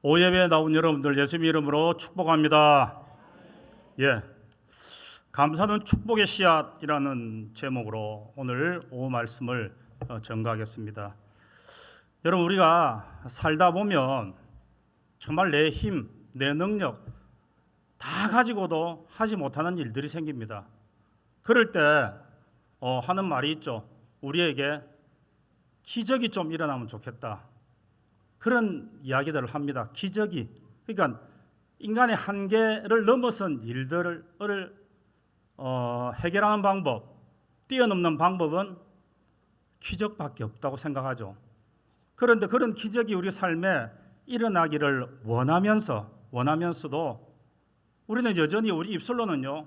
오예배에 나온 여러분들 예수님 이름으로 축복합니다. 예, 감사는 축복의 씨앗이라는 제목으로 오늘 오후 말씀을 전가하겠습니다. 여러분, 우리가 살다 보면 정말 내 힘, 내 능력 다 가지고도 하지 못하는 일들이 생깁니다. 그럴 때 하는 말이 있죠. 우리에게 기적이 좀 일어나면 좋겠다. 그런 이야기들을 합니다. 기적이. 그러니까 인간의 한계를 넘어선 일들을 해결하는 방법, 뛰어넘는 방법은 기적밖에 없다고 생각하죠. 그런데 그런 기적이 우리 삶에 일어나기를 원하면서도 우리는 여전히 우리 입술로는요,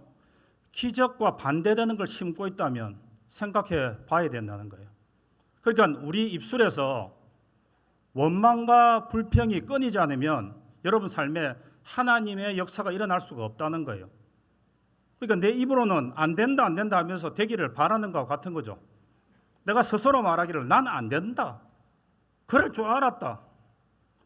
기적과 반대되는 걸 심고 있다면 생각해 봐야 된다는 거예요. 그러니까 우리 입술에서 원망과 불평이 끊이지 않으면 여러분 삶에 하나님의 역사가 일어날 수가 없다는 거예요. 그러니까 내 입으로는 안 된다 하면서 되기를 바라는 것과 같은 거죠. 내가 스스로 말하기를 난 안 된다. 그럴 줄 알았다.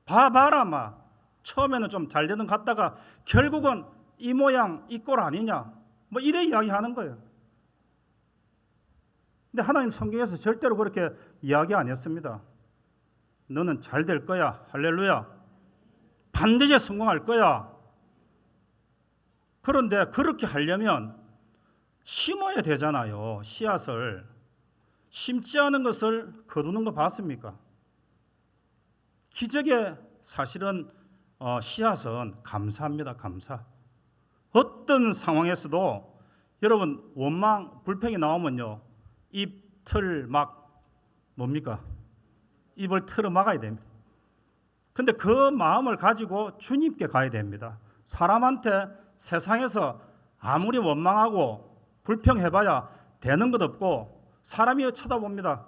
봐봐라 막. 처음에는 좀 잘 되는 것 같다가 결국은 이 모양 이 꼴 아니냐. 뭐 이래 이야기하는 거예요. 근데 하나님 성경에서 절대로 그렇게 이야기 안 했습니다. 너는 잘 될 거야. 할렐루야. 반드시 성공할 거야. 그런데 그렇게 하려면 심어야 되잖아요. 씨앗을. 심지 않은 것을 거두는 거 봤습니까? 기적의 사실은 씨앗은 감사합니다. 감사. 어떤 상황에서도 여러분 원망, 불평이 나오면요. 입틀 막 뭡니까? 입을 틀어 막아야 됩니다. 근데 그 마음을 가지고 주님께 가야 됩니다. 사람한테 세상에서 아무리 원망하고 불평해봐야 되는 것 없고 사람이 쳐다봅니다.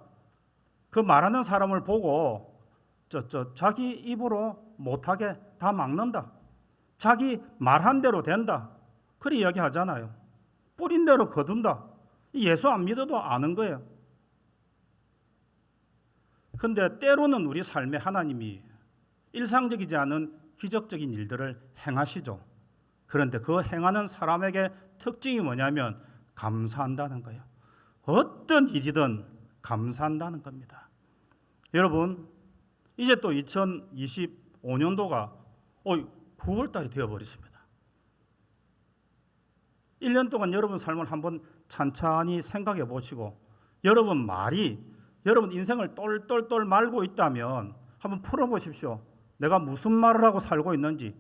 그 말하는 사람을 보고 자기 입으로 못하게 다 막는다. 자기 말한 대로 된다. 그렇게 이야기하잖아요. 뿌린 대로 거둔다. 예수 안 믿어도 아는 거예요. 그런데 때로는 우리 삶에 하나님이 일상적이지 않은 기적적인 일들을 행하시죠. 그런데 그 행하는 사람에게 특징이 뭐냐면 감사한다는 거예요. 어떤 일이든 감사한다는 겁니다. 여러분, 이제 또 2025년도가 9월달이 되어버렸습니다. 1년 동안 여러분 삶을 한번 찬찬히 생각해 보시고 여러분 인생을 똘똘똘 말고 있다면 한번 풀어보십시오. 내가 무슨 말을 하고 살고 있는지.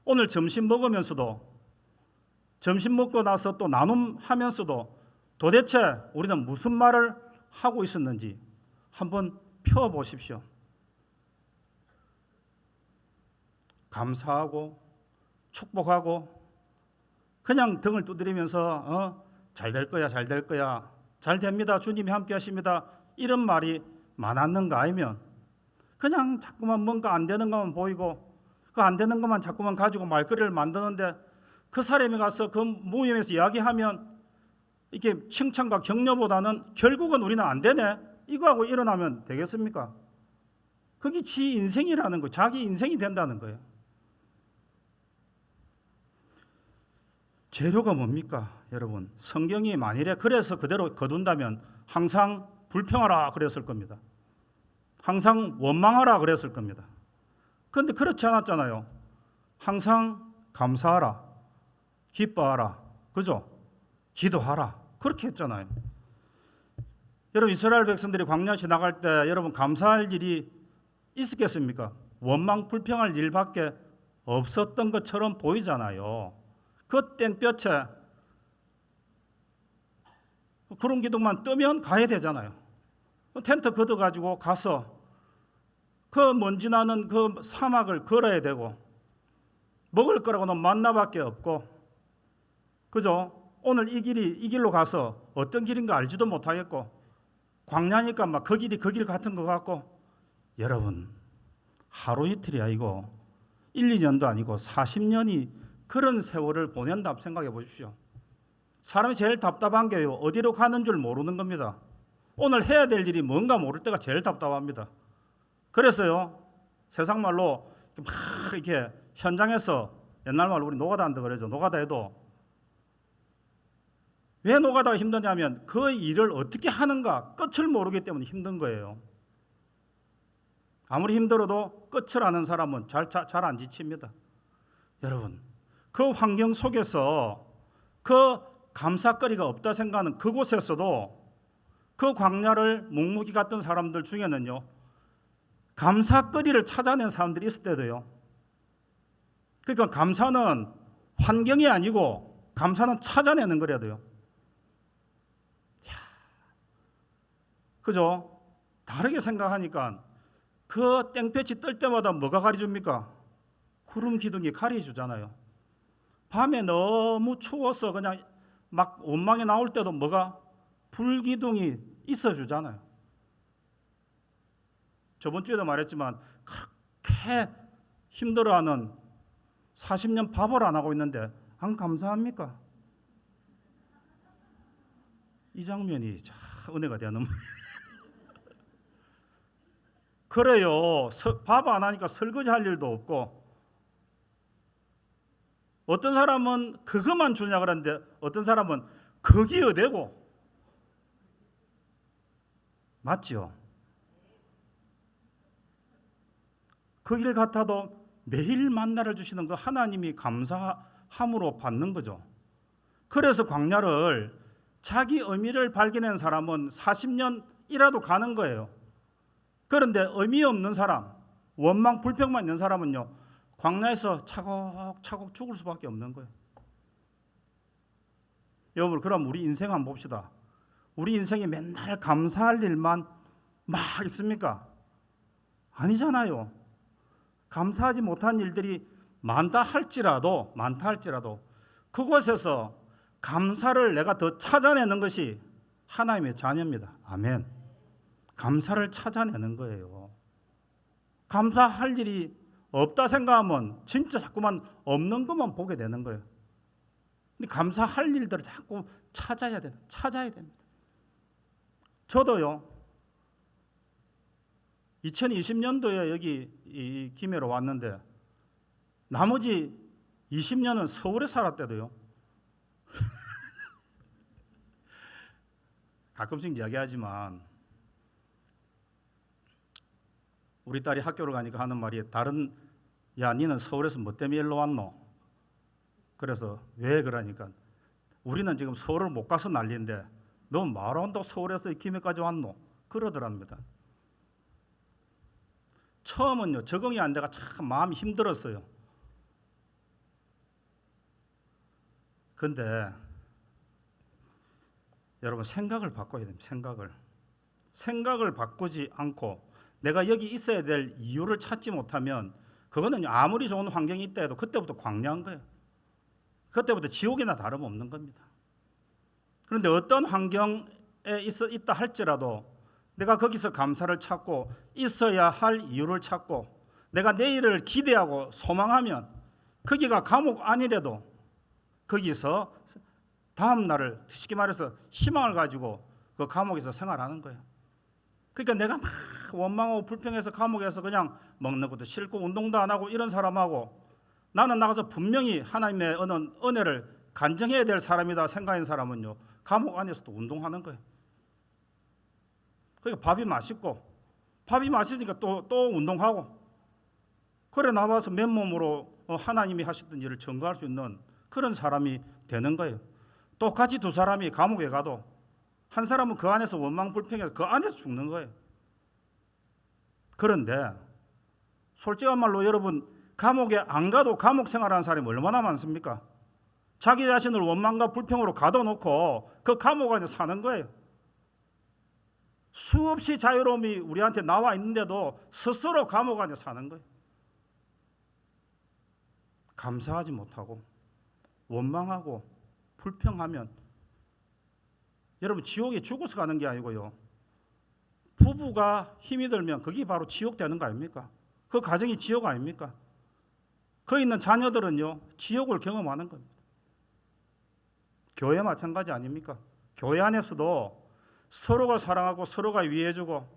오늘 점심 먹으면서도 점심 먹고 나서 또 나눔하면서도 도대체 우리는 무슨 말을 하고 있었는지 한번 펴보십시오. 감사하고 축복하고 그냥 등을 두드리면서 잘 될 거야, 잘 될 거야, 잘 됩니다, 주님이 함께 하십니다, 이런 말이 많았는가 아니면 그냥 자꾸만 뭔가 안 되는 것만 보이고 그 안 되는 것만 자꾸만 가지고 말거리를 만드는데 그 사람이 가서 그 모임에서 이야기하면 이게 칭찬과 격려보다는 결국은 우리는 안 되네 이거 하고 일어나면 되겠습니까? 그게 지 인생이라는 거예요. 자기 인생이 된다는 거예요. 재료가 뭡니까? 여러분, 성경이 만일에 그래서 그대로 거둔다면 항상 불평하라 그랬을 겁니다. 항상 원망하라 그랬을 겁니다. 그런데 그렇지 않았잖아요. 항상 감사하라, 기뻐하라, 그죠? 기도하라, 그렇게 했잖아요. 여러분, 이스라엘 백성들이 광야 지나갈 때 여러분 감사할 일이 있었겠습니까? 원망 불평할 일밖에 없었던 것처럼 보이잖아요. 그 땡볕에 구름 기둥만 뜨면 가야 되잖아요. 텐트 걷어가지고 가서 그 먼지 나는 그 사막을 걸어야 되고 먹을 거라고는 만나밖에 없고, 그죠? 오늘 이 길로 가서 어떤 길인가 알지도 못하겠고 광야니까 막 그 길이 그 길 같은 것 같고. 여러분, 하루 이틀이 아니고 1, 2년도 아니고 40년이 그런 세월을 보낸다 생각해 보십시오. 사람이 제일 답답한 게요, 어디로 가는 줄 모르는 겁니다. 오늘 해야 될 일이 뭔가 모를 때가 제일 답답합니다. 그래서요, 세상 말로 막 이렇게 현장에서 옛날 말로 우리 노가다 한다 그러죠. 노가다 해도 왜 노가다가 힘드냐면 그 일을 어떻게 하는가 끝을 모르기 때문에 힘든 거예요. 아무리 힘들어도 끝을 아는 사람은 잘 안 지칩니다. 여러분, 그 환경 속에서 그 감사거리가 없다 생각하는 그곳에서도 그 광야를 묵묵히 갔던 사람들 중에는요, 감사거리를 찾아낸 사람들이 있을 때도요. 그러니까 감사는 환경이 아니고 감사는 찾아내는 거래야 돼요. 그죠? 다르게 생각하니까 그 땡볕이 뜰 때마다 뭐가 가려줍니까? 구름 기둥이 가려주잖아요. 밤에 너무 추워서 그냥 막 원망이 나올 때도 뭐가 불기둥이 있어주잖아요. 저번 주에도 말했지만 그렇게 힘들어하는 40년 밥을 안 하고 있는데 안 감사합니까? 이 장면이 은혜가 되는 그래요. 밥 안 하니까 설거지 할 일도 없고 어떤 사람은 그것만 주냐 그러는데 어떤 사람은 그게 어디고 맞죠? 그 길 같아도 매일 만나를 주시는 그 하나님이 감사함으로 받는 거죠. 그래서 광야를 자기 의미를 발견한 사람은 40년이라도 가는 거예요. 그런데 의미 없는 사람, 원망 불평만 있는 사람은요, 광야에서 차곡차곡 죽을 수밖에 없는 거예요. 여러분, 그럼 우리 인생 한번 봅시다. 우리 인생이 맨날 감사할 일만 막 있습니까? 아니잖아요. 감사하지 못한 일들이 많다 할지라도 그곳에서 감사를 내가 더 찾아내는 것이 하나님의 자녀입니다. 아멘. 감사를 찾아내는 거예요. 감사할 일이 없다 생각하면 진짜 자꾸만 없는 것만 보게 되는 거예요. 근데 감사할 일들을 자꾸 찾아야 됩니다. 저도요. 2020년도에 여기 이 김해로 왔는데 나머지 20년은 서울에 살았대도요. 가끔씩 이야기하지만 우리 딸이 학교를 가니까 하는 말이 야 니는 서울에서 뭐 때문에 일로 왔노? 그래서 왜 그러니까 우리는 지금 서울을 못 가서 난리인데 너 뭐하러 온다고 서울에서 김해까지 왔노? 그러더랍니다. 처음은요 적응이 안 돼가 참 마음이 힘들었어요. 근데 여러분 생각을 바꿔야 됩니다. 생각을 바꾸지 않고 내가 여기 있어야 될 이유를 찾지 못하면 그거는 아무리 좋은 환경이 있다 해도 그때부터 광야인 거예요. 그때부터 지옥이나 다름없는 겁니다. 그런데 어떤 환경에 있다 할지라도 내가 거기서 감사를 찾고 있어야 할 이유를 찾고 내가 내일을 기대하고 소망하면 거기가 감옥 아니래도 거기서 다음 날을 쉽게 말해서 희망을 가지고 그 감옥에서 생활하는 거예요. 그러니까 내가 막 원망하고 불평해서 감옥에서 그냥 먹는 것도 싫고 운동도 안 하고 이런 사람하고 나는 나가서 분명히 하나님의 은혜를 간증해야 될 사람이다 생각하는 사람은요 감옥 안에서도 운동하는 거예요. 그러니까 밥이 맛있으니까 또 운동하고 그래 나와서 맨몸으로 하나님이 하셨던 일을 증거할 수 있는 그런 사람이 되는 거예요. 똑같이 두 사람이 감옥에 가도 한 사람은 그 안에서 원망 불평해서 그 안에서 죽는 거예요. 그런데 솔직한 말로 여러분 감옥에 안 가도 감옥 생활하는 사람이 얼마나 많습니까? 자기 자신을 원망과 불평으로 가둬놓고 그 감옥 안에 사는 거예요. 수없이 자유로움이 우리한테 나와 있는데도 스스로 감옥 안에 사는 거예요. 감사하지 못하고 원망하고 불평하면 여러분 지옥에 죽어서 가는 게 아니고요. 부부가 힘이 들면 그게 바로 지옥 되는 거 아닙니까? 그 가정이 지옥 아닙니까? 그 있는 자녀들은요. 지옥을 경험하는 겁니다. 교회 마찬가지 아닙니까? 교회 안에서도 서로가 사랑하고 서로가 위해주고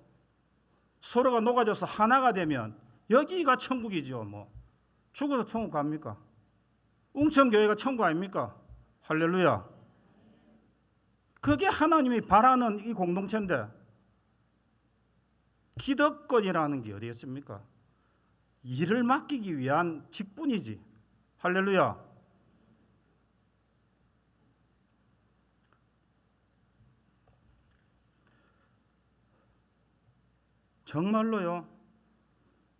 서로가 녹아져서 하나가 되면 여기가 천국이죠. 뭐 죽어서 천국 갑니까? 웅천교회가 천국 아닙니까? 할렐루야. 그게 하나님이 바라는 이 공동체인데 기득권이라는 게 어디 있습니까? 일을 맡기기 위한 직분이지. 할렐루야. 정말로요.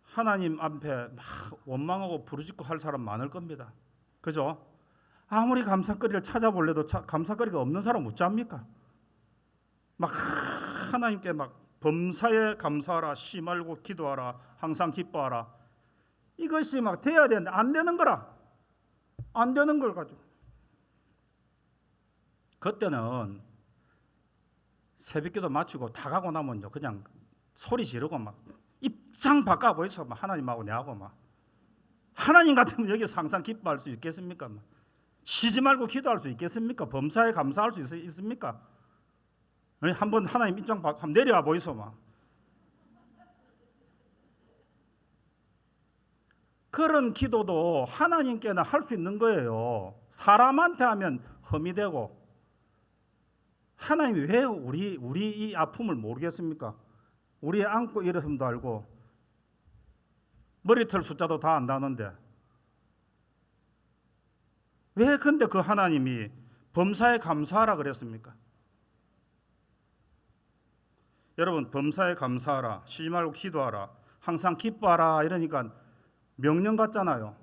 하나님 앞에 막 원망하고 부르짖고 할 사람 많을 겁니다. 그죠? 아무리 감사거리를 찾아볼래도 감사거리가 없는 사람 어찌합니까? 막 하나님께 막 범사에 감사하라, 쉬 말고 기도하라, 항상 기뻐하라. 이것이 막 돼야 되는데 안 되는 거라. 안 되는 걸 가지고. 그때는 새벽기도 마치고 다 가고 나면요 그냥 소리 지르고 막 입장 바꿔 보이서 막 하나님하고 내하고 막 하나님 같으면 여기서 항상 기뻐할 수 있겠습니까? 쉬지 말고 기도할 수 있겠습니까? 범사에 감사할 수 있습니까? 한번 하나님 입장 바꿔 한번 내려와 보이소 막. 그런 기도도 하나님께는 할 수 있는 거예요. 사람한테 하면 험이 되고. 하나님이 왜 우리 이 아픔을 모르겠습니까? 우리 안고 일어섬도 알고 머리털 숫자도 다 안다는데 왜 근데 그 하나님이 범사에 감사하라 그랬습니까? 여러분 범사에 감사하라, 쉬지 말고 기도하라, 항상 기뻐하라 이러니까 명령 같잖아요.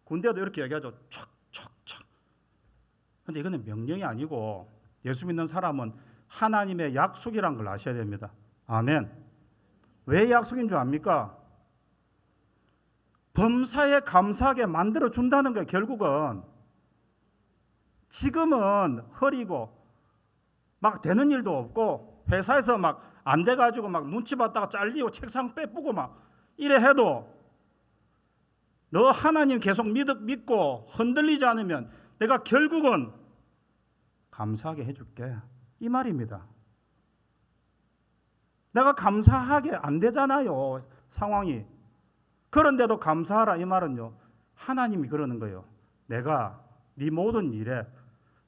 군대도 이렇게 얘기하죠. 촥촥촥. 근데 이거는 명령이 아니고 예수 믿는 사람은 하나님의 약속이란 걸 아셔야 됩니다. 아멘. 왜 약속인 줄 압니까? 범사에 감사하게 만들어 준다는 거예요. 결국은 지금은 허리고 막 되는 일도 없고 회사에서 막 안 돼가지고 막 눈치 봤다가 잘리고 책상 빼쁘고 막 이래 해도 너 하나님 계속 믿고 흔들리지 않으면 내가 결국은 감사하게 해줄게 이 말입니다. 내가 감사하게 안 되잖아요 상황이. 그런데도 감사하라 이 말은요 하나님이 그러는 거예요. 내가 네 모든 일에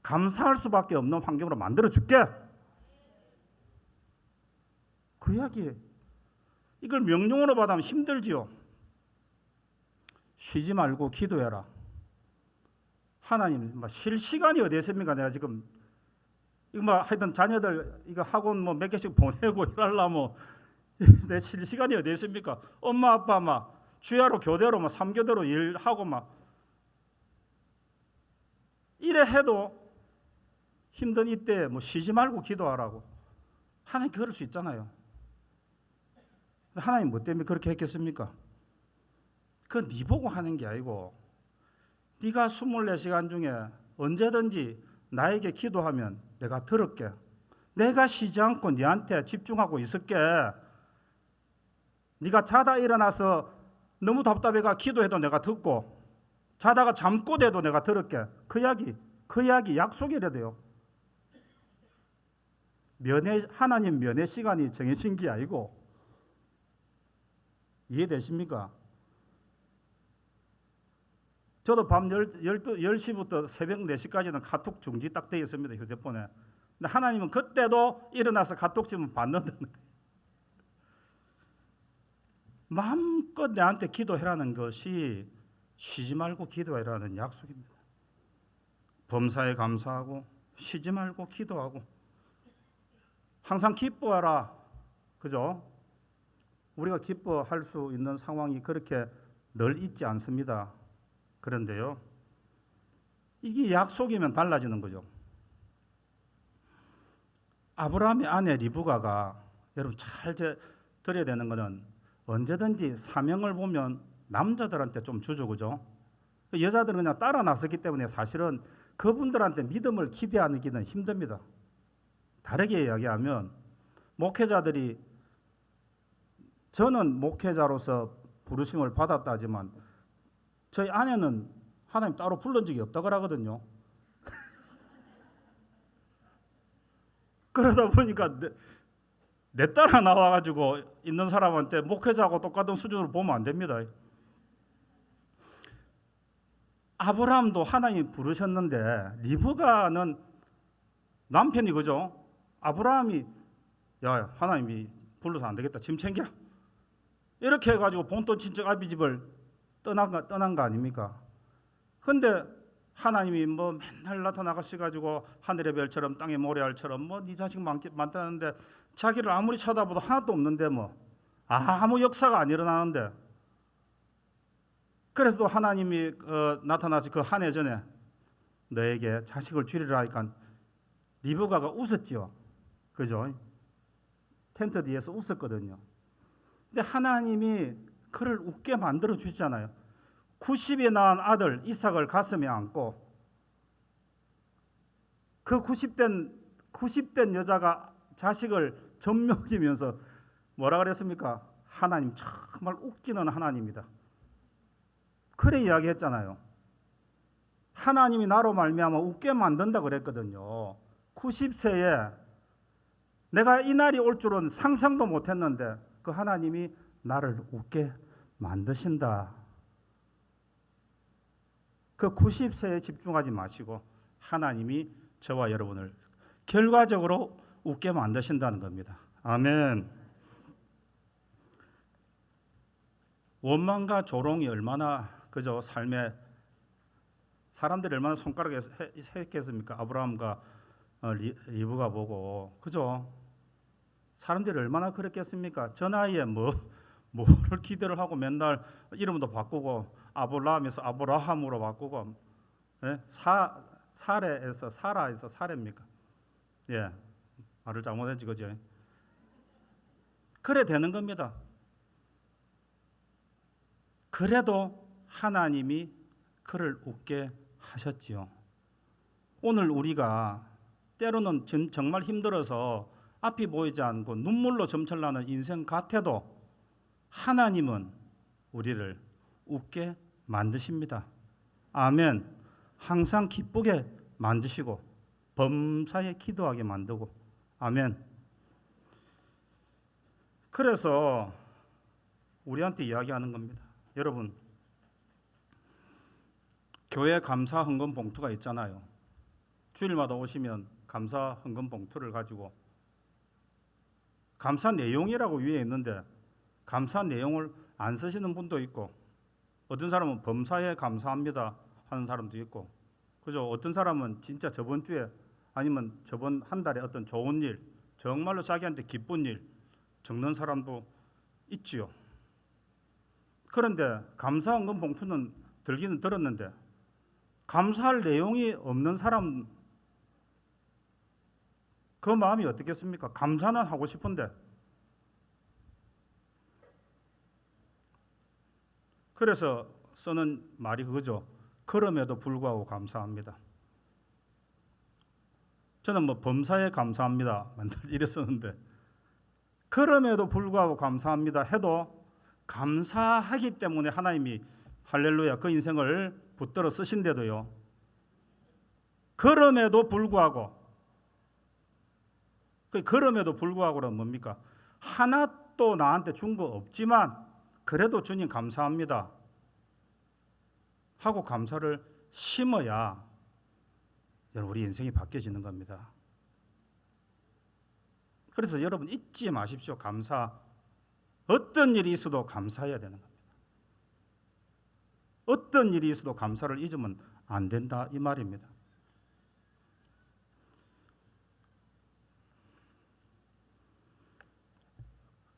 감사할 수밖에 없는 환경으로 만들어 줄게. 그 이야기. 이걸 명령으로 받으면 힘들지요. 쉬지 말고 기도해라. 하나님 쉴 시간이 어디 있습니까? 내가 지금 이거 뭐 하여튼 자녀들 이거 학원 뭐 몇 개씩 보내고 일하려면 내 쉴 시간이 어디 있습니까? 엄마 아빠 막 주야로 교대로 막 3교대로 일하고 막 이래 해도 힘든 이때 뭐 쉬지 말고 기도하라고. 하나님 그럴 수 있잖아요. 하나님 뭐 때문에 그렇게 했겠습니까? 그건 네 보고 하는 게 아니고 네가 24시간 중에 언제든지 나에게 기도하면 내가 들을게. 내가 쉬지 않고 네한테 집중하고 있을게. 네가 자다 일어나서 너무 답답해가 기도해도 내가 듣고 자다가 잠꼬대도 내가 들을게. 그 이야기 약속이라 돼요. 하나님 면회 시간이 정해진 게 아니고. 이해되십니까? 저도 밤 10시부터 새벽 4시까지는 카톡 중지 딱 되어 있습니다. 휴대폰에. 근데 하나님은 그때도 일어나서 카톡 치면 받는다는 거예요. 마음껏 내한테 기도해라는 것이 쉬지 말고 기도해라는 약속입니다. 범사에 감사하고 쉬지 말고 기도하고 항상 기뻐하라. 그죠? 우리가 기뻐할 수 있는 상황이 그렇게 늘 있지 않습니다. 그런데요, 이게 약속이면 달라지는 거죠. 아브라함의 아내 리브가가 여러분 잘 들어야 되는 것은 언제든지 사명을 보면 남자들한테 좀 주죠, 그죠? 여자들은 그냥 따라 나섰기 때문에 사실은 그분들한테 믿음을 기대하기는 힘듭니다. 다르게 이야기하면 목회자들이 저는 목회자로서 부르심을 받았다지만 저희 아내는 하나님 따로 불른 적이 없다고 하거든요. 그러다 보니까 내 따라 나와가지고 있는 사람한테 목회자하고 똑같은 수준으로 보면 안 됩니다. 아브라함도 하나님이 부르셨는데 리브가는 남편이 그죠? 아브라함이 야 하나님이 불러서 안 되겠다 짐 챙겨 이렇게 해가지고 본토 친척 아비집을 떠난 거 아닙니까? 근데 하나님이 뭐 맨날 나타나가셔가지고 하늘의 별처럼 땅의 모래알처럼 뭐 네 자식 많다는데 자기를 아무리 쳐다봐도 하나도 없는데 뭐 아무 역사가 안 일어나는데 그래서 또 하나님이 나타나서 그 한 해 전에 너에게 자식을 주리라 하니까 리브가가 웃었지요. 그죠? 텐트 뒤에서 웃었거든요. 근데 하나님이 그를 웃게 만들어 주잖아요. 90에 낳은 아들 이삭을 가슴에 안고 그 90된 여자가 자식을 젖먹이면서 뭐라 그랬습니까? 하나님 정말 웃기는 하나님이다. 그래 이야기했잖아요. 하나님이 나로 말미암아 웃게 만든다 그랬거든요. 90세에 내가 이 날이 올 줄은 상상도 못했는데 그 하나님이 나를 웃게 만드신다. 그 90세에 집중하지 마시고 하나님이 저와 여러분을 결과적으로 웃게 만드신다는 겁니다. 아멘. 원망과 조롱이 얼마나 그죠? 삶에 사람들이 얼마나 손가락에 했겠습니까? 아브라함과 리브가 보고 그죠? 사람들이 얼마나 그랬겠습니까? 저 나이에 뭐를 기대를 하고 맨날 이름도 바꾸고 아브라함에서 아브라함으로 바꾸고 예? 사레에서 사라에서 사레입니까? 예, 말을 잘못했지 그죠? 그래 되는 겁니다. 그래도 하나님이 그를 웃게 하셨지요. 오늘 우리가 때로는 정말 힘들어서 앞이 보이지 않고 눈물로 점철나는 인생 같아도 하나님은 우리를 웃게 만드십니다. 아멘. 항상 기쁘게 만드시고 범사에 기도하게 만들고 아멘. 그래서 우리한테 이야기하는 겁니다. 여러분 교회 감사 헌금 봉투가 있잖아요. 주일마다 오시면 감사 헌금 봉투를 가지고 감사 내용이라고 위에 있는데 감사 내용을 안 쓰시는 분도 있고 어떤 사람은 범사에 감사합니다 하는 사람도 있고 그죠? 어떤 사람은 진짜 저번 주에 아니면 저번 한 달에 어떤 좋은 일 정말로 자기한테 기쁜 일 적는 사람도 있지요. 그런데 감사 헌금 봉투는 들기는 들었는데 감사할 내용이 없는 사람 그 마음이 어떻겠습니까? 감사는 하고 싶은데 그래서 쓰는 말이 그거죠. 그럼에도 불구하고 감사합니다. 저는 뭐 범사에 감사합니다 이래 쓰는데 그럼에도 불구하고 감사합니다 해도 감사하기 때문에 하나님이 할렐루야 그 인생을 붙들어 쓰신데도요. 그럼에도 불구하고 그럼에도 불구하고는 뭡니까? 하나도 나한테 준 거 없지만 그래도 주님 감사합니다 하고 감사를 심어야 여러분 우리 인생이 바뀌어지는 겁니다. 그래서 여러분 잊지 마십시오. 감사. 어떤 일이 있어도 감사해야 되는 겁니다. 어떤 일이 있어도 감사를 잊으면 안 된다 이 말입니다.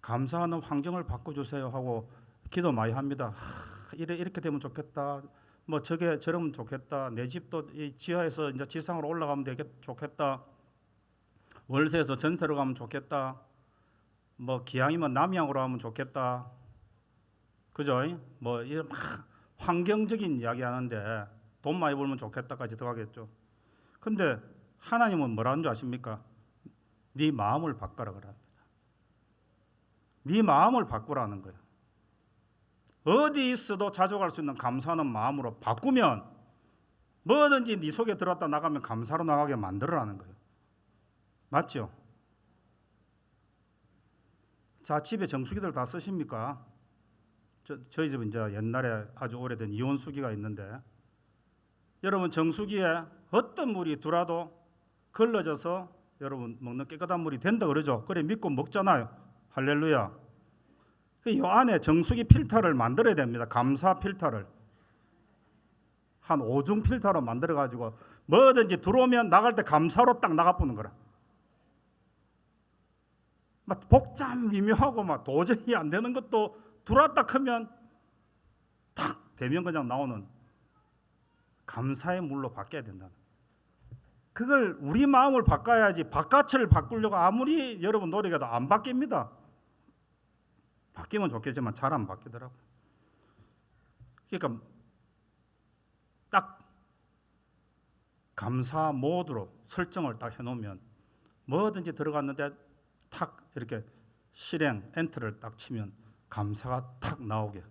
감사하는 환경을 바꿔주세요 하고 기도 많이 합니다. 이렇게 되면 좋겠다. 뭐 저러면 좋겠다. 내 집도 이 지하에서 이제 지상으로 올라가면 좋겠다. 월세에서 전세로 가면 좋겠다. 뭐 기왕이면 남양으로 하면 좋겠다. 그죠? 뭐 이런 막 환경적인 이야기 하는데 돈 많이 벌면 좋겠다까지 들어가겠죠. 근데 하나님은 뭐라는 줄 아십니까? 네 마음을 바꿔라 그럽니다. 네 마음을 바꾸라는 거예요. 어디 있어도 자족할 수 있는 감사하는 마음으로 바꾸면 뭐든지 네 속에 들어왔다 나가면 감사로 나가게 만들어라는 거예요. 맞죠? 자, 집에 정수기들 다 쓰십니까? 저희 집은 이제 옛날에 아주 오래된 이온수기가 있는데, 여러분 정수기에 어떤 물이 들어와도 걸러져서 여러분 먹는 깨끗한 물이 된다 그러죠. 그래 믿고 먹잖아요. 할렐루야. 이 안에 정수기 필터를 만들어야 됩니다. 감사 필터를 한 5중 필터로 만들어 가지고 뭐든지 들어오면 나갈 때 감사로 딱 나가보는 거라. 막 복잡 미묘하고 막 도저히 안 되는 것도 들어왔다 크면 탁 되면 그냥 나오는 감사의 물로 바뀌어야 된다. 그걸 우리 마음을 바꿔야지 바깥을 바꾸려고 아무리 여러분 노력해도 안 바뀝니다. 바뀌면 좋겠지만 잘 안 바뀌더라고요. 그러니까 딱 감사 모드로 설정을 딱 해놓으면 뭐든지 들어갔는데 탁 이렇게 실행 엔터를 딱 치면 감사가 탁 나오게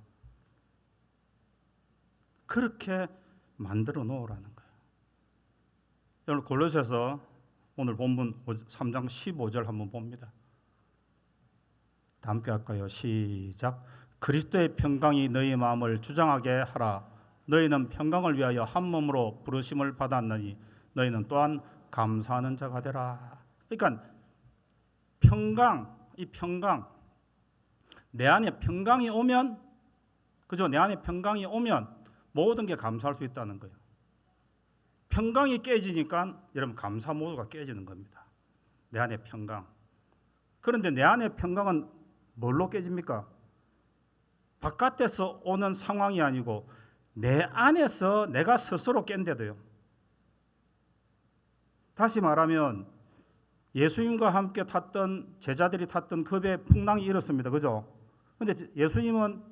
그렇게 만들어 놓으라는 거예요. 오늘 골로새서 오늘 본문 3장 15절 한번 봅니다. 다 함께 할까요? 시작. 그리스도의 평강이 너희 마음을 주장하게 하라. 너희는 평강을 위하여 한 몸으로 부르심을 받았느니 너희는 또한 감사하는 자가 되라. 그러니까 평강, 이 평강, 내 안에 평강이 오면, 그죠? 내 안에 평강이 오면 모든 게 감사할 수 있다는 거예요. 평강이 깨지니까 여러분 감사 모두가 깨지는 겁니다. 내 안에 평강. 그런데 내 안에 평강은 뭘로 깨집니까? 바깥에서 오는 상황이 아니고 내 안에서 내가 스스로 깬데도요. 다시 말하면 예수님과 함께 탔던 제자들이 탔던 그 배에 풍랑이 일었습니다. 그죠? 근데 예수님은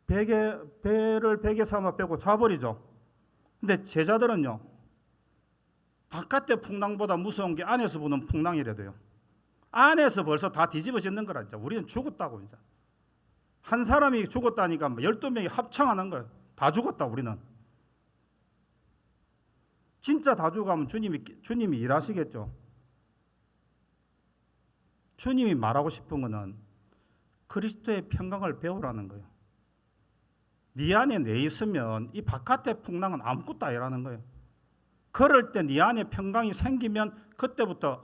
배를 베개 삼아 빼고 자버리죠. 근데 제자들은요, 바깥의 풍랑보다 무서운 게 안에서 부는 풍랑이라도요. 안에서 벌써 다 뒤집어지는 거라. 이제 우리는 죽었다고. 이제 한 사람이 죽었다니까 12명이 합창하는 거예요. 다 죽었다 우리는. 진짜 다 죽으면 주님이 일하시겠죠. 주님이 말하고 싶은 거는 그리스도의 평강을 배우라는 거예요. 네 안에 내 있으면 이 바깥의 풍랑은 아무것도 아니라는 거예요. 그럴 때 네 안에 평강이 생기면 그때부터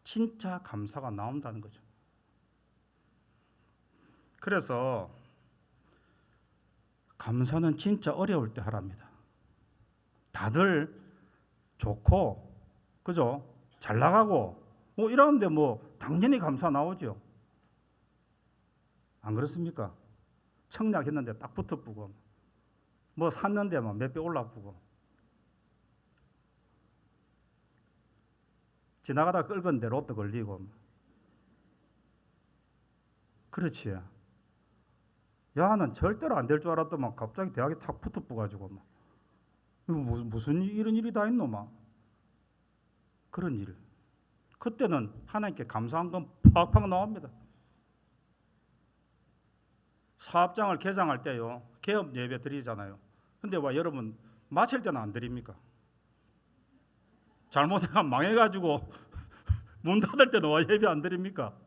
진짜 감사가 나온다는 거죠. 그래서 감사는 진짜 어려울 때 하랍니다. 다들 좋고, 그죠? 잘 나가고, 이러는데 당연히 감사 나오죠. 안 그렇습니까? 청약했는데 딱 붙어보고, 샀는데 몇 배 올라보고, 지나가다가 끌건데 로또 걸리고, 그렇지. 야는 절대로 안 될 줄 알았더만 갑자기 대학에 탁 붙어가지고 무슨 이런 일이 다 있노 막 그런 일. 그때는 하나님께 감사한 건 팍팍 나옵니다. 사업장을 개장할 때요 개업 예배 드리잖아요. 근데 여러분 마칠 때는 안 드립니까? 잘못해가 망해가지고 문 닫을 때는 예배 안 드립니까?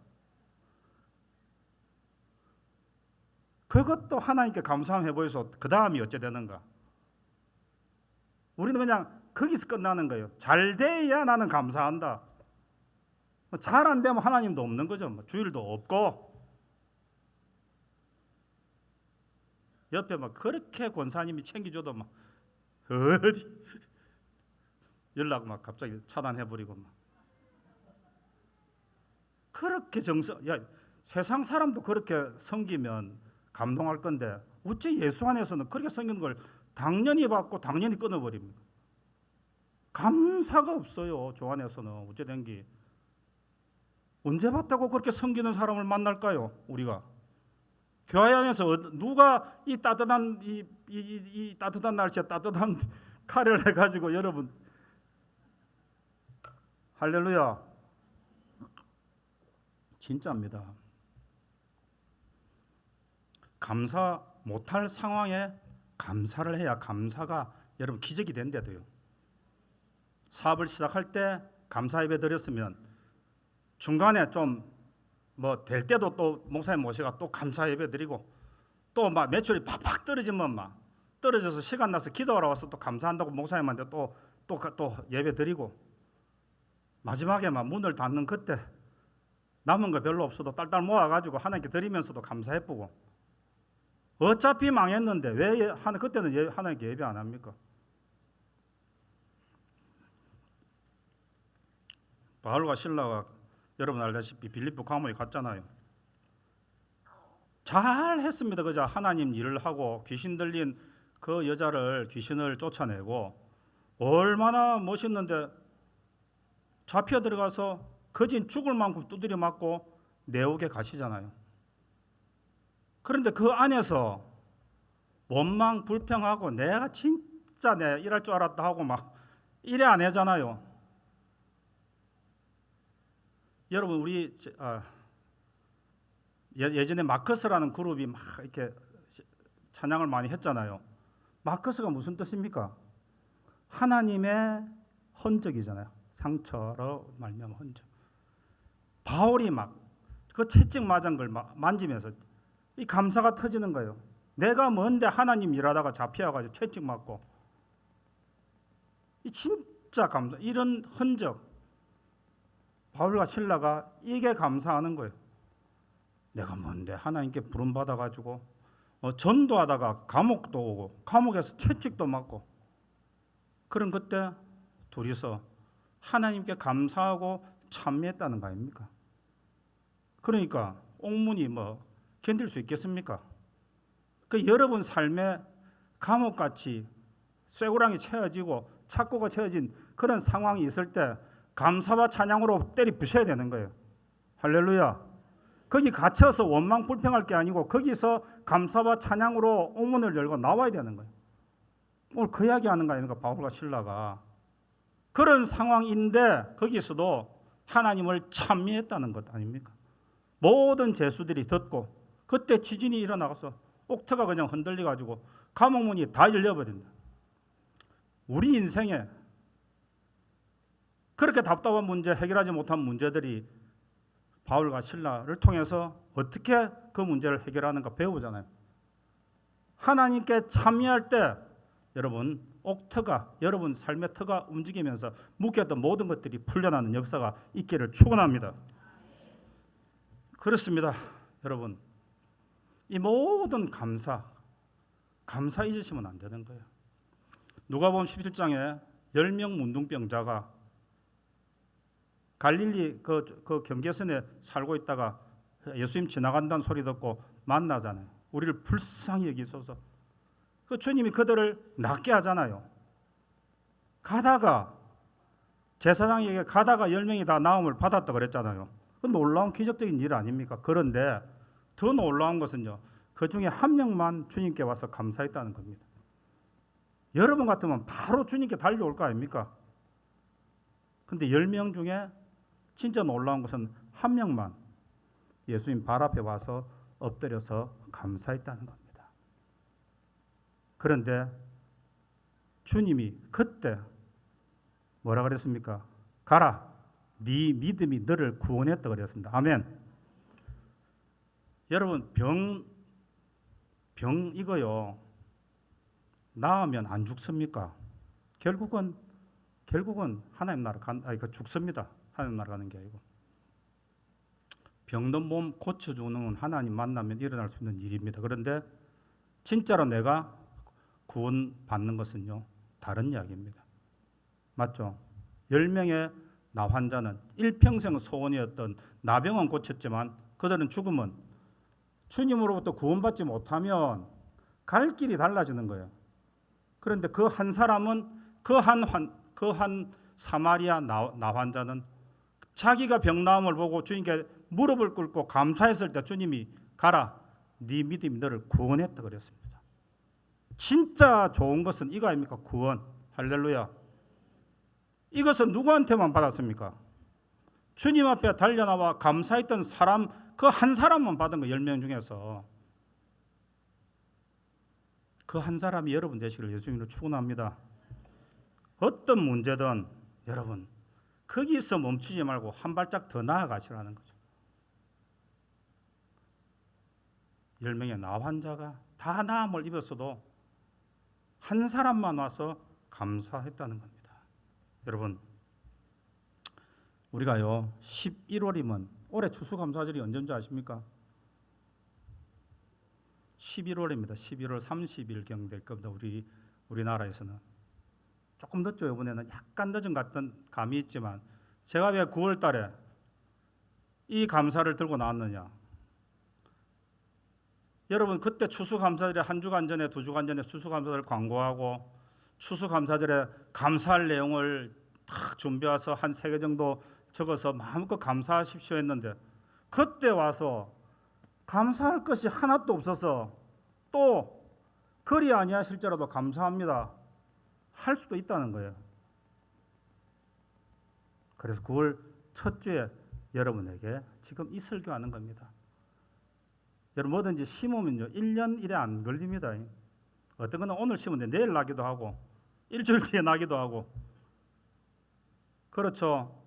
그것도 하나님께 감사함 해보여서 그 다음이 어째 되는가? 우리는 그냥 거기서 끝나는 거예요. 잘 돼야 나는 감사한다. 잘 안 되면 하나님도 없는 거죠. 주일도 없고. 옆에 그렇게 권사님이 챙겨줘도 어디 연락 갑자기 차단해버리고 그렇게 세상 사람도 그렇게 섬기면 감동할 건데 어째 예수 안에서는 그렇게 섬기는 걸 당연히 받고 당연히 끊어버립니다. 감사가 없어요. 주 안에서는 어째 된 게. 언제 봤다고 그렇게 섬기는 사람을 만날까요? 우리가 교회 안에서 누가 이 따뜻한 이 따뜻한 날씨에 따뜻한 카레를 해가지고 여러분 할렐루야 진짜입니다. 감사 못할 상황에 감사를 해야 감사가 여러분 기적이 된대도요. 사업을 시작할 때 감사 예배 드렸으면 중간에 좀 뭐 될 때도 또 목사님 모시가 또 감사 예배 드리고 또 막 매출이 팍팍 떨어지면 막 떨어져서 시간 나서 기도하러 와서 또 감사한다고 목사님한테 또 예배 드리고 마지막에 막 문을 닫는 그때 남은 거 별로 없어도 딸딸 모아가지고 하나님께 드리면서도 감사해보고 어차피 망했는데 왜 그때는 하나님께 예배 안 합니까? 바울과 실라가 여러분 알다시피 빌립보 감옥에 갔잖아요. 잘 했습니다. 그저 하나님 일을 하고 귀신 들린 그 여자를 귀신을 쫓아내고 얼마나 멋있는데 잡혀 들어가서 거진 죽을 만큼 두드려 맞고 내옥에 가시잖아요. 그런데 그 안에서 원망 불평하고 내가 진짜 내 일할 줄 알았다 하고 막 이래 안 하잖아요. 여러분 우리 예전에 마커스라는 그룹이 막 이렇게 찬양을 많이 했잖아요. 마커스가 무슨 뜻입니까? 하나님의 흔적이잖아요. 상처로 말미암은 흔적. 바울이 막 그 채찍 맞은 걸 만지면서 이 감사가 터지는 거예요. 내가 뭔데 하나님 일하다가 잡혀가지고 채찍 맞고 이 진짜 감사. 이런 흔적. 바울과 실라가 이게 감사하는 거예요. 내가 뭔데 하나님께 부름 받아가지고 전도하다가 감옥도 오고 감옥에서 채찍도 맞고 그런 그때 둘이서 하나님께 감사하고 찬미했다는 거 아닙니까? 그러니까 옥문이 뭐 견딜 수 있겠습니까? 그 여러분 삶에 감옥같이 쇠고랑이 채워지고 착고가 채워진 그런 상황이 있을 때 감사와 찬양으로 때리 부셔야 되는 거예요. 할렐루야. 거기 갇혀서 원망 불평할 게 아니고 거기서 감사와 찬양으로 옥문을 열고 나와야 되는 거예요. 오늘 그 이야기 하는 거 아닙니까? 바울과 실라가. 그런 상황인데 거기서도 하나님을 찬미했다는 것 아닙니까? 모든 죄수들이 듣고 그때 지진이 일어나서 옥터가 그냥 흔들려가지고 감옥문이 다 열려버린다. 우리 인생에 그렇게 답답한 문제, 해결하지 못한 문제들이 바울과 실라를 통해서 어떻게 그 문제를 해결하는가 배우잖아요. 하나님께 참여할 때 여러분 옥터가 여러분 삶의 터가 움직이면서 묶였던 모든 것들이 풀려나는 역사가 있기를 축원합니다. 그렇습니다. 여러분 이 모든 감사 잊으시면 안 되는 거예요. 누가복음 11장에 10명 문둥병자가 갈릴리 그 경계선에 살고 있다가 예수님 지나간다는 소리 듣고 만나잖아요. 우리를 불쌍히 여기소서. 그 주님이 그들을 낫게 하잖아요. 가다가 제사장에게 가다가 10명이 다 나음을 받았다 그랬잖아요. 그 놀라운 기적적인 일 아닙니까? 그런데 더 놀라운 것은요. 그 중에 한 명만 주님께 와서 감사했다는 겁니다. 여러분 같으면 바로 주님께 달려올 거 아닙니까? 근데 10명 중에 진짜 놀라운 것은 한 명만 예수님 발 앞에 와서 엎드려서 감사했다는 겁니다. 그런데 주님이 그때 뭐라 그랬습니까? 가라. 네 믿음이 너를 구원했다 그랬습니다. 아멘. 여러분 병 이거요. 나으면 안 죽습니까? 결국은 하나님 나라 죽습니다. 하나님 나라 가는 게 아니고 병든 몸 고쳐주는 하나님 만나면 일어날 수 있는 일입니다. 그런데 진짜로 내가 구원받는 것은요 다른 이야기입니다. 맞죠? 10명의 나 환자는 일평생 소원이었던 나병은 고쳤지만 그들은 죽으면 주님으로부터 구원받지 못하면 갈 길이 달라지는 거예요. 그런데 그 한 사람은 그 한 사마리아 나 환자는 자기가 병 나음을 보고 주님께 무릎을 꿇고 감사했을 때 주님이 가라 네 믿음이 너를 구원했다 그랬습니다. 진짜 좋은 것은 이거 아닙니까? 구원. 할렐루야. 이것은 누구한테만 받았습니까? 주님 앞에 달려나와 감사했던 사람 그 한 사람만 받은 거 10명 중에서 그 한 사람이 여러분 되시기를 예수님으로 축원합니다. 어떤 문제든 여러분 거기서 멈추지 말고 한 발짝 더 나아가시라는 거죠. 10명의 나 환자가 다 나음을 입었어도 한 사람만 와서 감사했다는 겁니다. 여러분, 우리가요 11월이면 올해 추수감사절이 언제인 줄 아십니까? 11월입니다. 11월 30일경 될 겁니다. 우리나라에서는 조금 늦죠. 이번에는 약간 늦은 같은 감이 있지만 제가 왜 9월 달에 이 감사를 들고 나왔느냐? 여러분, 그때 추수감사절에 한 주간 전에, 2주간 전에 추수감사절 광고하고 추수감사절에 감사할 내용을 딱 준비해서 한 3개 정도 적어서 마음껏 감사하십시오 했는데 그때 와서 감사할 것이 하나도 없어서 또 그리 아니하실지라도 감사합니다 할 수도 있다는 거예요. 그래서 9월 첫 주에 여러분에게 지금 이 설교하는 겁니다. 여러분, 뭐든지 심으면요 1년 이래 안 걸립니다. 어떤 거는 오늘 심었는데 내일 나기도 하고 일주일 뒤에 나기도 하고 그렇죠.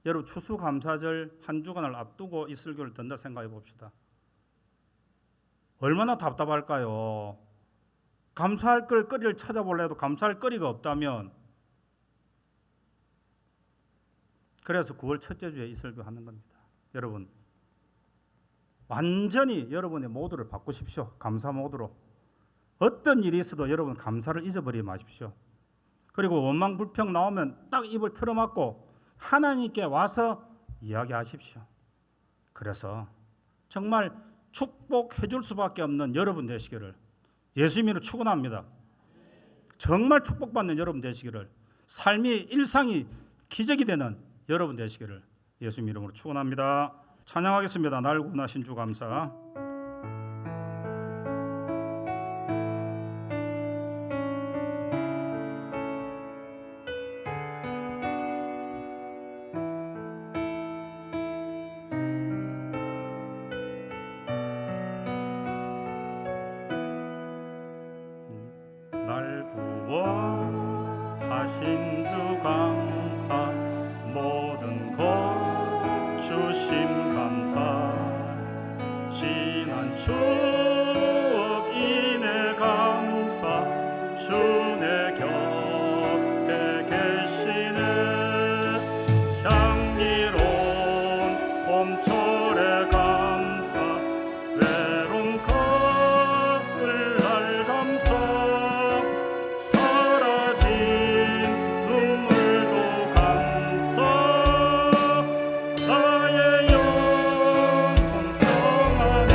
여러분, 추수감사절 한 주간을 앞두고 이 설교를 듣는다 생각해 봅시다. 얼마나 답답할까요? 감사할 거리를 찾아보려 해도 감사할 거리가 없다면. 그래서 9월 첫째 주에 이 설교하는 겁니다. 여러분, 완전히 여러분의 모드를 바꾸십시오. 감사 모드로. 어떤 일이 있어도 여러분 감사를 잊어버리지 마십시오. 그리고 원망 불평 나오면 딱 입을 틀어막고 하나님께 와서 이야기하십시오. 그래서 정말 축복해 줄 수밖에 없는 여러분 되시기를 예수 이름으로 축원합니다. 정말 축복받는 여러분 되시기를, 삶이 일상이 기적이 되는 여러분 되시기를 예수 이름으로 축원합니다. 찬양하겠습니다. 날 구원하신 주 감사. 날 구원하신 주 감사, 모든 것 주심 감사, 지난 추억 인해 감사, 주 내 곁에 계시네. 향기로운 봄철의 감사, 외로운 가을날 감사, 사라진 눈물도 감사, 나의 영혼 평안해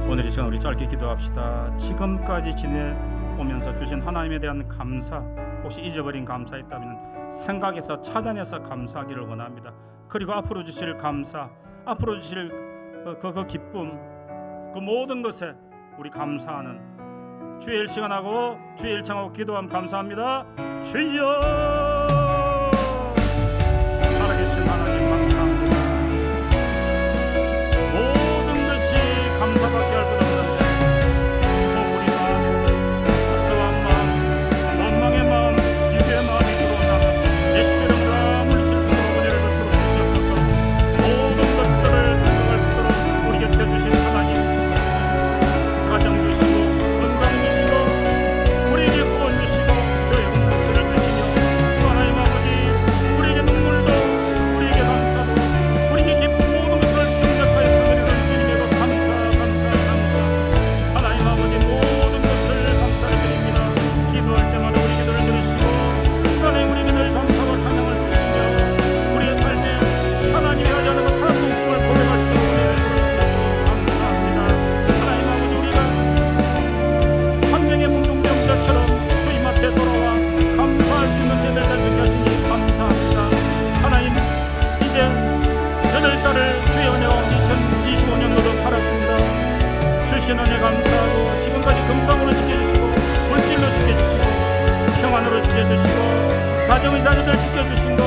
오늘 이 시간 우리 짧게 기도합시다. 지금까지 지내오면서 주신 하나님에 대한 감사, 혹시 잊어버린 감사 있다면 생각해서 찾아내서 감사하기를 원합니다. 그리고 앞으로 주실 감사, 앞으로 주실 그 기쁨, 그 모든 것에 우리 감사하는 주의 일시간하고 주의 일창하고 기도함 감사합니다. 주여, 살아계신 하나님 감사합니다. 모든 것이 감사밖에 할 것 없는데 소홀히 마음, 섭섭한 마음, 원망의 마음, 기대의 마음이 들어온다면 예수의 이름으로 물리칠 수 없는 은혜를 베풀어 주시옵소서. 모든 것들을 생각할 수 있도록 우리 곁에 주신 하나님, 가정 주시고 건강 주시고 우리에게 구원 주시고 교회 공동체를 주시며 또 하나님 아버지 우리에게 눈물도 우리에게 감사도 우리에게 기쁜 모든 것을 생각하여 섬기는 주님에게 감사 하나님 아버지 모든 것을 감사를 드립니다. 기도할 때마다 우리 기도를 들으시고 하나님 우리에게 늘 감사와 찬양을 주시며 우리의 삶에 하나님이 하지 않은 것 하나도 없음을 고백할 수 있도록 은혜를 부어주시고 감사합니다. 하나님 아버지 우리가 한 명의 문둥병자처럼 주님 앞에 돌아와 감사할 수 있는 제들 되게 하시니 감사합니다. 하나님 이제 8달을 주의 은혜와 2025년도로 살았습니다. 주신 은혜 감사하고 지금까지 건강으로 지켜주시고 물질로 지켜주시고 평안으로 지켜주시고 가정의 자녀들 지켜주신 것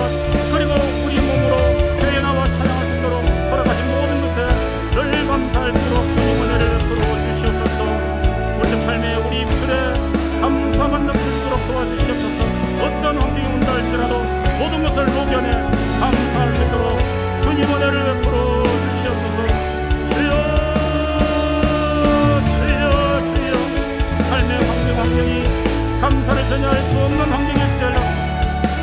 그리고 우리 몸으로 교회 나와 찬양할 수 있도록 허락하신 모든 것에 늘 감사할 수 있도록 주님 은혜를 베풀어 주시옵소서. 우리의 삶에 우리 입술에 감사만 넘치도록 도와주시옵소서. 어떤 환경이 온다 할지라도 모든 것을 녹여내 감사할 수 있도록 주님 은혜를 베풀어 주시옵소서. 주여 삶의 환경이 감사를 전혀 할 수 없는 환경일지라도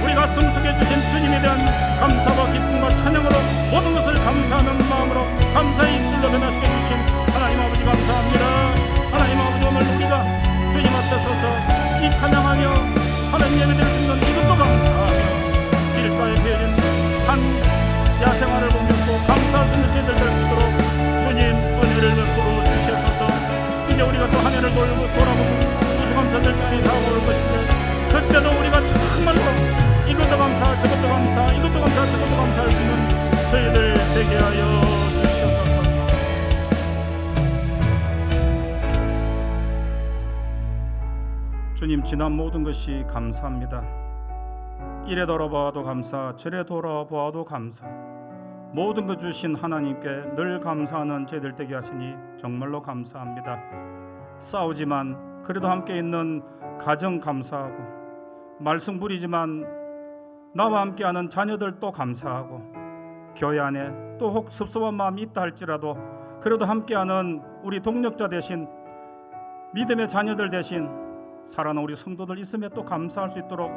우리 가슴 속에 주신 주님에 대한 감사와 기쁨과 찬양으로 모든 것을 감사하는 마음으로 감사의 입술로 변화시켜 주신 하나님 아버지 감사합니다. 하나님 아버지 오늘 우리가 주님 앞에 서서 이 찬양하며 하나님 예배드릴 수 있는 이것도 감사하며 길가에 베어진 한 야생화를 보면서 감사할 수 있는 제들 될 수 있도록 주님 은혜를 베풀어 주시옵소서. 이제 우리가 또 한 해를 돌아보고 추수감사절간이 다가올 것인데 그때도 우리가 정말로 이것도 감사 저것도 감사 이것도 감사 저것도 감사할 수 있는 저희들 되게 하여 주시옵소서. 주님 지난 모든 것이 감사합니다. 이래 돌아보아도 감사 저래 돌아보아도 감사 모든 것 주신 하나님께 늘 감사하는 저희들 되게 하시니 정말로 감사합니다. 싸우지만 그래도 함께 있는 가정 감사하고 말씀 부리지만 나와 함께하는 자녀들도 감사하고 교회 안에 또 혹 섭섭한 마음이 있다 할지라도 그래도 함께하는 우리 동력자 대신 믿음의 자녀들 대신 살아난 우리 성도들 있음에 또 감사할 수 있도록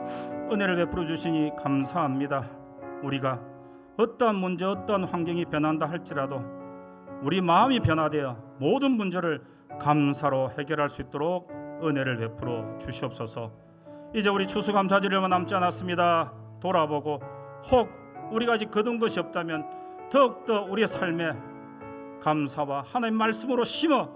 은혜를 베풀어 주시니 감사합니다. 우리가 어떠한 문제 어떠한 환경이 변한다 할지라도 우리 마음이 변화되어 모든 문제를 감사로 해결할 수 있도록 은혜를 베풀어 주시옵소서. 이제 우리 추수감사절이 얼마 남지 않았습니다. 돌아보고 혹 우리가 아직 거둔 것이 없다면 더욱더 우리의 삶에 감사와 하나님 말씀으로 심어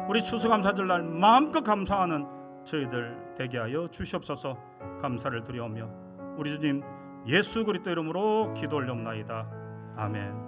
우리 추수감사절날 마음껏 감사하는 저희들 되게 하여 주시옵소서. 감사를 드리오며 우리 주님 예수 그리스도 이름으로 기도 올려옵나이다. 아멘.